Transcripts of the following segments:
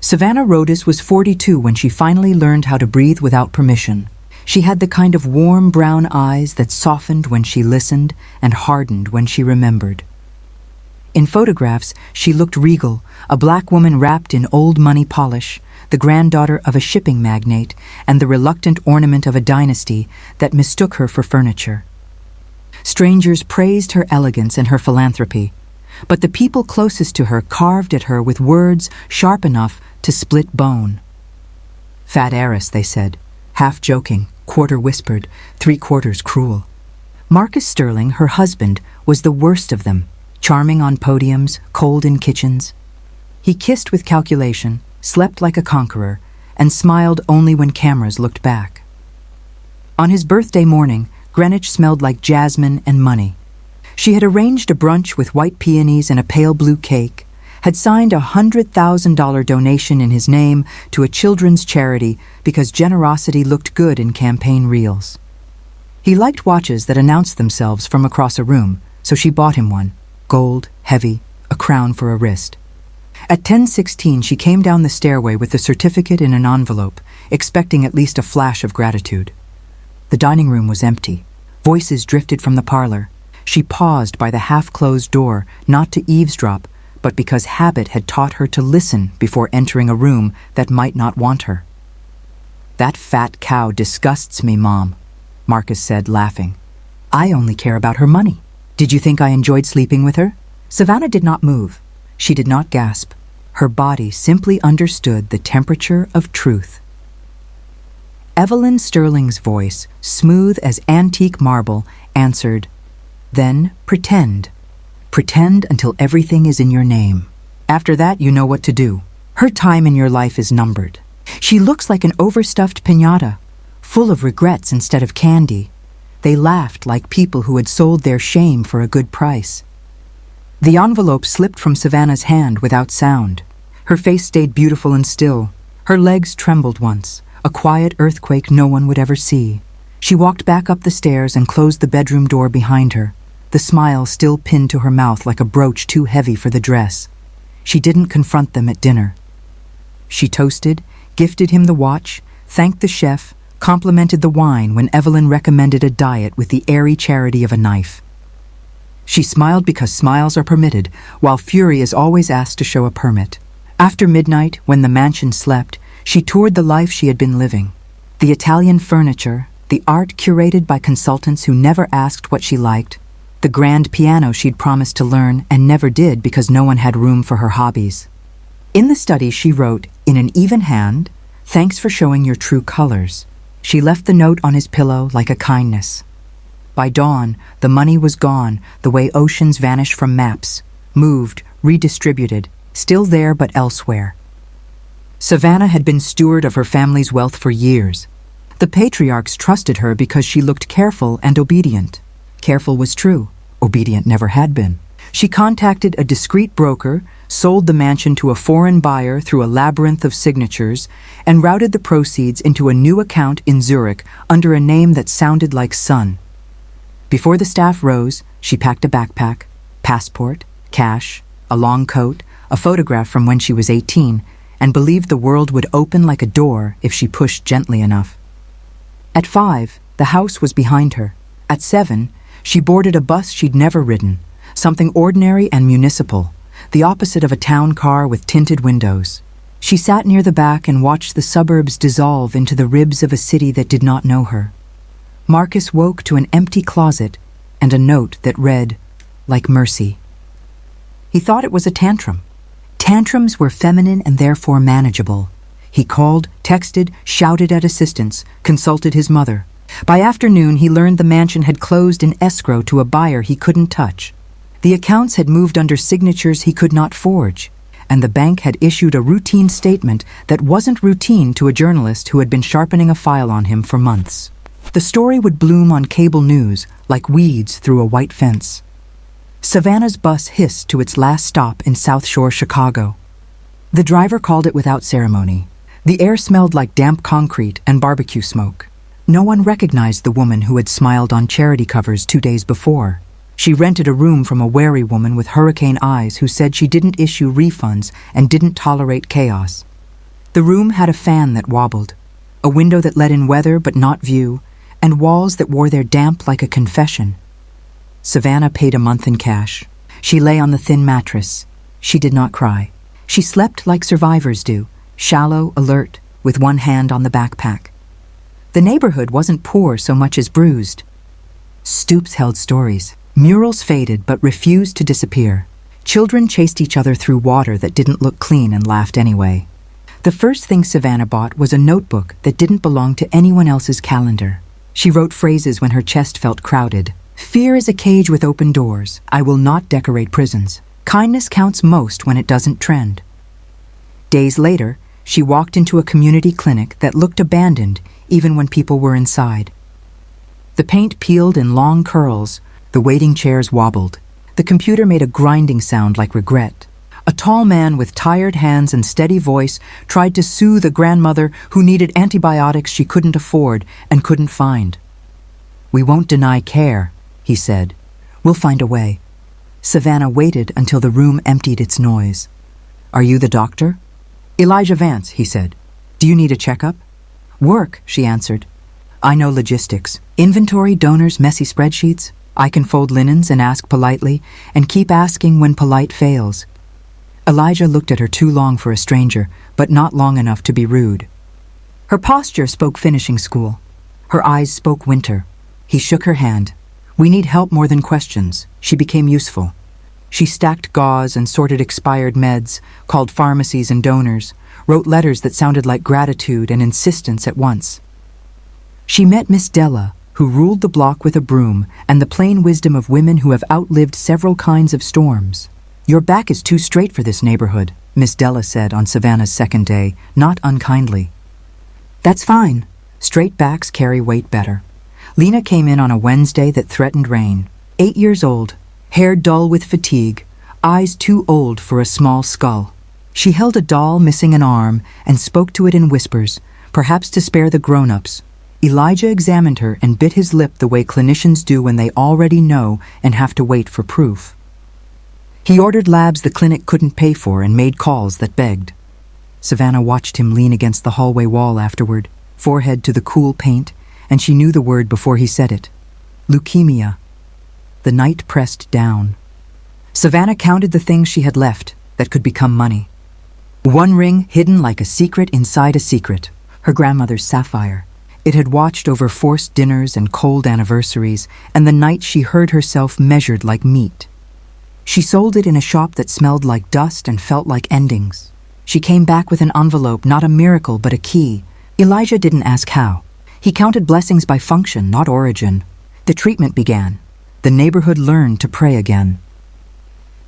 Savannah Rhodes was 42 when she finally learned how to breathe without permission. She had the kind of warm brown eyes that softened when she listened and hardened when she remembered. In photographs, she looked regal, a black woman wrapped in old money polish, the granddaughter of a shipping magnate and the reluctant ornament of a dynasty that mistook her for furniture. Strangers praised her elegance and her philanthropy, but the people closest to her carved at her with words sharp enough to split bone. Fat heiress, they said, half joking, quarter whispered, three-quarters cruel. Marcus Sterling, her husband, was the worst of them, charming on podiums, cold in kitchens. He kissed with calculation, slept like a conqueror, and smiled only when cameras looked back. On his birthday morning, Greenwich smelled like jasmine and money. She had arranged a brunch with white peonies and a pale blue cake, had signed a $100,000 donation in his name to a children's charity because generosity looked good in campaign reels. He liked watches that announced themselves from across a room, so she bought him one, gold, heavy, a crown for a wrist. At 10:16, she came down the stairway with the certificate in an envelope, expecting at least a flash of gratitude. The dining room was empty. Voices drifted from the parlor. She paused by the half-closed door, not to eavesdrop, but because habit had taught her to listen before entering a room that might not want her. "That fat cow disgusts me, Mom," Marcus said, laughing. "I only care about her money. Did you think I enjoyed sleeping with her?" Savannah did not move. She did not gasp. Her body simply understood the temperature of truth. Evelyn Sterling's voice, smooth as antique marble, answered, "Then pretend. Pretend until everything is in your name. After that, you know what to do. Her time in your life is numbered. She looks like an overstuffed piñata, full of regrets instead of candy." They laughed like people who had sold their shame for a good price. The envelope slipped from Savannah's hand without sound. Her face stayed beautiful and still. Her legs trembled once, a quiet earthquake no one would ever see. She walked back up the stairs and closed the bedroom door behind her, the smile still pinned to her mouth like a brooch too heavy for the dress. She didn't confront them at dinner. She toasted, gifted him the watch, thanked the chef, complimented the wine when Evelyn recommended a diet with the airy charity of a knife. She smiled because smiles are permitted, while fury is always asked to show a permit. After midnight, when the mansion slept, she toured the life she had been living. The Italian furniture, the art curated by consultants who never asked what she liked, the grand piano she'd promised to learn and never did because no one had room for her hobbies. In the study, she wrote, in an even hand, "Thanks for showing your true colors." She left the note on his pillow like a kindness. By dawn, the money was gone, the way oceans vanish from maps, moved, redistributed, still there but elsewhere. Savannah had been steward of her family's wealth for years. The patriarchs trusted her because she looked careful and obedient. Careful was true, obedient never had been. She contacted a discreet broker, sold the mansion to a foreign buyer through a labyrinth of signatures, and routed the proceeds into a new account in Zurich under a name that sounded like Sun. Before the staff rose, she packed a backpack, passport, cash, a long coat, a photograph from when she was 18, and believed the world would open like a door if she pushed gently enough. At 5, the house was behind her. At 7, she boarded a bus she'd never ridden, something ordinary and municipal, the opposite of a town car with tinted windows. She sat near the back and watched the suburbs dissolve into the ribs of a city that did not know her. Marcus woke to an empty closet and a note that read, like mercy. He thought it was a tantrum. Tantrums were feminine and therefore manageable. He called, texted, shouted at assistance, consulted his mother. By afternoon, he learned the mansion had closed in escrow to a buyer he couldn't touch. The accounts had moved under signatures he could not forge, and the bank had issued a routine statement that wasn't routine to a journalist who had been sharpening a file on him for months. The story would bloom on cable news like weeds through a white fence. Savannah's bus hissed to its last stop in South Shore, Chicago. The driver called it without ceremony. The air smelled like damp concrete and barbecue smoke. No one recognized the woman who had smiled on charity covers 2 days before. She rented a room from a wary woman with hurricane eyes who said she didn't issue refunds and didn't tolerate chaos. The room had a fan that wobbled, a window that let in weather but not view, and walls that wore their damp like a confession. Savannah paid a month in cash. She lay on the thin mattress. She did not cry. She slept like survivors do, shallow, alert, with one hand on the backpack. The neighborhood wasn't poor so much as bruised. Stoops held stories. Murals faded but refused to disappear. Children chased each other through water that didn't look clean and laughed anyway. The first thing Savannah bought was a notebook that didn't belong to anyone else's calendar. She wrote phrases when her chest felt crowded. Fear is a cage with open doors. I will not decorate prisons. Kindness counts most when it doesn't trend. Days later, she walked into a community clinic that looked abandoned even when people were inside. The paint peeled in long curls. The waiting chairs wobbled. The computer made a grinding sound like regret. A tall man with tired hands and steady voice tried to soothe a grandmother who needed antibiotics she couldn't afford and couldn't find. We won't deny care, he said. We'll find a way. Savannah waited until the room emptied its noise. Are you the doctor? Elijah Vance, he said. Do you need a checkup? Work, she answered. I know logistics. Inventory, donors, messy spreadsheets. I can fold linens and ask politely, and keep asking when polite fails. Elijah looked at her too long for a stranger, but not long enough to be rude. Her posture spoke finishing school. Her eyes spoke winter. He shook her hand. We need help more than questions. She became useful. She stacked gauze and sorted expired meds, called pharmacies and donors, wrote letters that sounded like gratitude and insistence at once. She met Miss Della, who ruled the block with a broom and the plain wisdom of women who have outlived several kinds of storms. Your back is too straight for this neighborhood, Miss Della said on Savannah's second day, not unkindly. That's fine. Straight backs carry weight better. Lena came in on a Wednesday that threatened rain. 8 years old, hair dull with fatigue, eyes too old for a small skull. She held a doll missing an arm and spoke to it in whispers, perhaps to spare the grown-ups. Elijah examined her and bit his lip the way clinicians do when they already know and have to wait for proof. He ordered labs the clinic couldn't pay for and made calls that begged. Savannah watched him lean against the hallway wall afterward, forehead to the cool paint, and she knew the word before he said it. Leukemia. The night pressed down. Savannah counted the things she had left that could become money. One ring hidden like a secret inside a secret, her grandmother's sapphire. It had watched over forced dinners and cold anniversaries, and the night she heard herself measured like meat. She sold it in a shop that smelled like dust and felt like endings. She came back with an envelope, not a miracle, but a key. Elijah didn't ask how. He counted blessings by function, not origin. The treatment began. The neighborhood learned to pray again.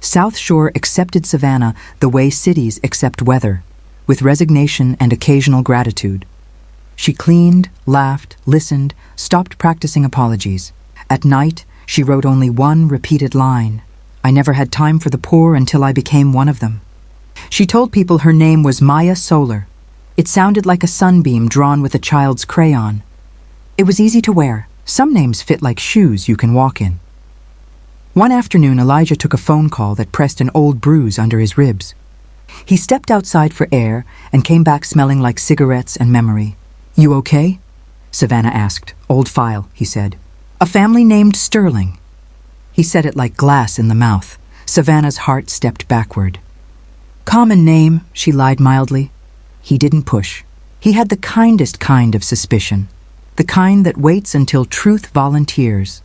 South Shore accepted Savannah the way cities accept weather, with resignation and occasional gratitude. She cleaned, laughed, listened, stopped practicing apologies. At night, she wrote only one repeated line. I never had time for the poor until I became one of them. She told people her name was Maya Solar. It sounded like a sunbeam drawn with a child's crayon. It was easy to wear. Some names fit like shoes you can walk in. One afternoon, Elijah took a phone call that pressed an old bruise under his ribs. He stepped outside for air and came back smelling like cigarettes and memory. You okay? Savannah asked. Old file, he said. A family named Sterling. He said it like glass in the mouth. Savannah's heart stepped backward. Common name, she lied mildly. He didn't push. He had the kindest kind of suspicion, the kind that waits until truth volunteers.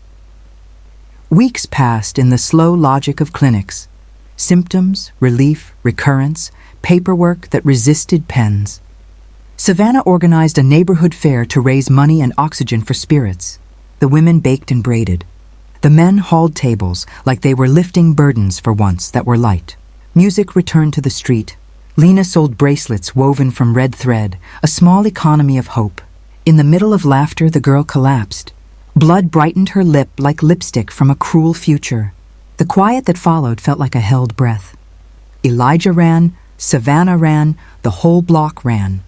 Weeks passed in the slow logic of clinics. Symptoms, relief, recurrence, paperwork that resisted pens. Savannah organized a neighborhood fair to raise money and oxygen for spirits. The women baked and braided. The men hauled tables like they were lifting burdens for once that were light. Music returned to the street. Lena sold bracelets woven from red thread, a small economy of hope. In the middle of laughter, the girl collapsed. Blood brightened her lip like lipstick from a cruel future. The quiet that followed felt like a held breath. Elijah ran, Savannah ran, the whole block ran.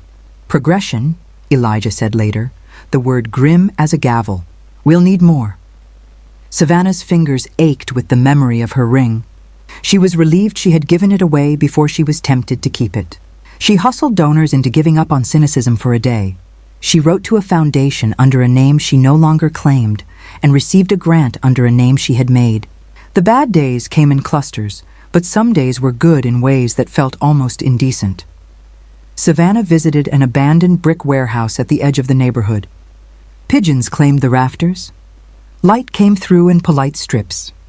Progression, Elijah said later, the word grim as a gavel. We'll need more. Savannah's fingers ached with the memory of her ring. She was relieved she had given it away before she was tempted to keep it. She hustled donors into giving up on cynicism for a day. She wrote to a foundation under a name she no longer claimed and received a grant under a name she had made. The bad days came in clusters, but some days were good in ways that felt almost indecent. Savannah visited an abandoned brick warehouse at the edge of the neighborhood. Pigeons claimed the rafters. Light came through in polite strips.